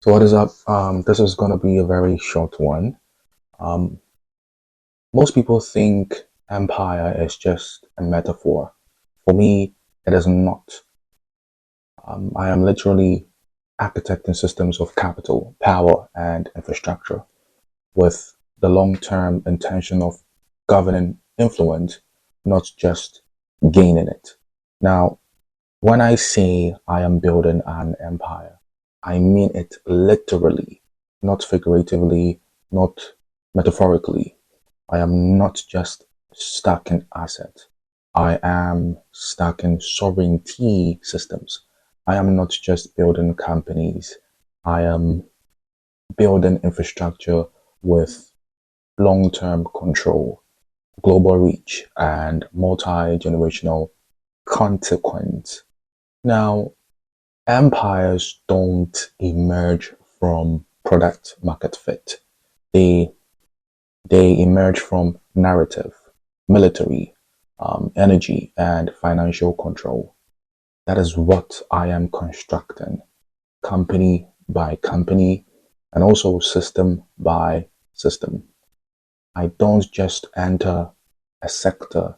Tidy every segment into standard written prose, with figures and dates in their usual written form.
So what is up? This is going to be a very short one. Um, Most people think empire is just a metaphor. For me, it is not. I am literally architecting systems of capital, power, and infrastructure with the long-term intention of governing influence, not just gaining it. Now, when I say I am building an empire, I mean it literally, not figuratively, not metaphorically. I am not just stacking assets. I am stacking sovereignty systems. I am not just building companies. I am building infrastructure with long-term control, global reach, and multi-generational consequence. Now, empires don't emerge from product market fit. They they emerge from narrative, military, energy, and financial control. That is what I am constructing, company by company, and also system by system. I don't just enter a sector,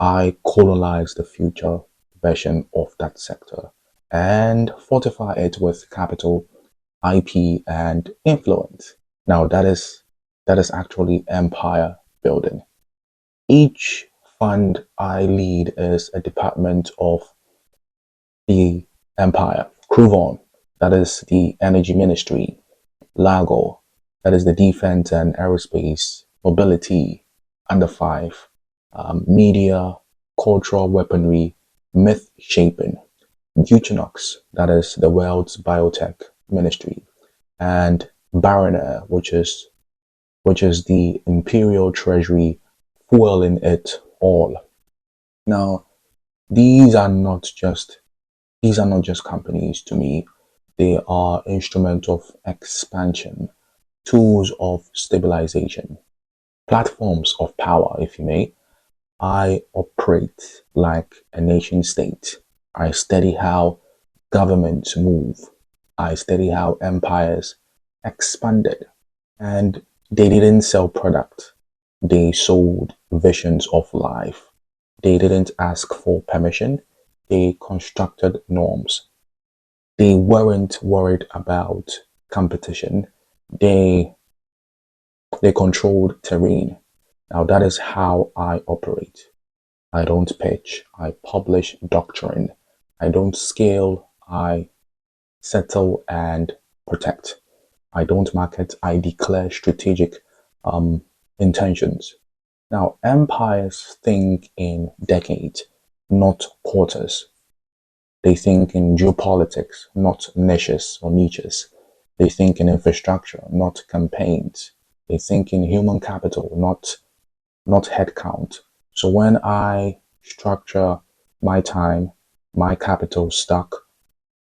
I colonize the future version of that sector and fortify it with capital, IP, and influence. Now that is actually empire building. Each fund I lead is a department of the empire. Cruvon, that is the energy ministry. Lago, that is the defense and aerospace. Mobility, under five. Media, cultural weaponry, myth shaping. Eutinox, that is the world's biotech ministry. And Baronet, which is the imperial treasury fueling it all. Now, these are not just these are not just companies to me. They are instruments of expansion, tools of stabilization, platforms of power, if you may. I operate like a nation state. I study how governments move. I study how empires expanded. And they didn't sell product. They sold visions of life. They didn't ask for permission. They constructed norms. They weren't worried about competition. They they controlled terrain. Now that is how I operate. I don't pitch. I publish doctrine. I don't scale. I settle and protect. I don't market. I declare strategic um, intentions. Now, empires think in decades, not quarters. They think in geopolitics, not niches or niches. They think in infrastructure, not campaigns. They think in human capital, not headcount. So when I structure my time, my capital stock,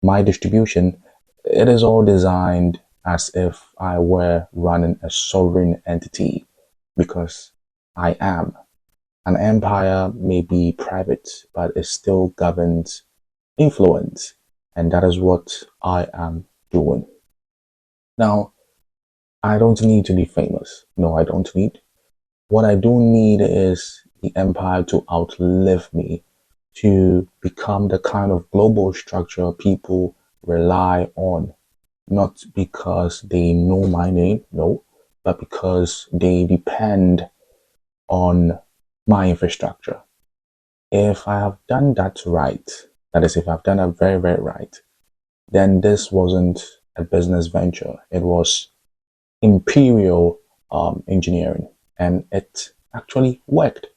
my distribution, it is all designed as if I were running a sovereign entity because I am. An empire may be private, but it still governs influence. And that is what I am doing. Now, I don't need to be famous. No, I don't need. What I do need is the empire to outlive me, to become the kind of global structure people rely on, not because they know my name, no, but because they depend on my infrastructure. If I have done that right, that is, if I've done it very, very right, then this wasn't a business venture. It was imperial engineering, and it actually worked.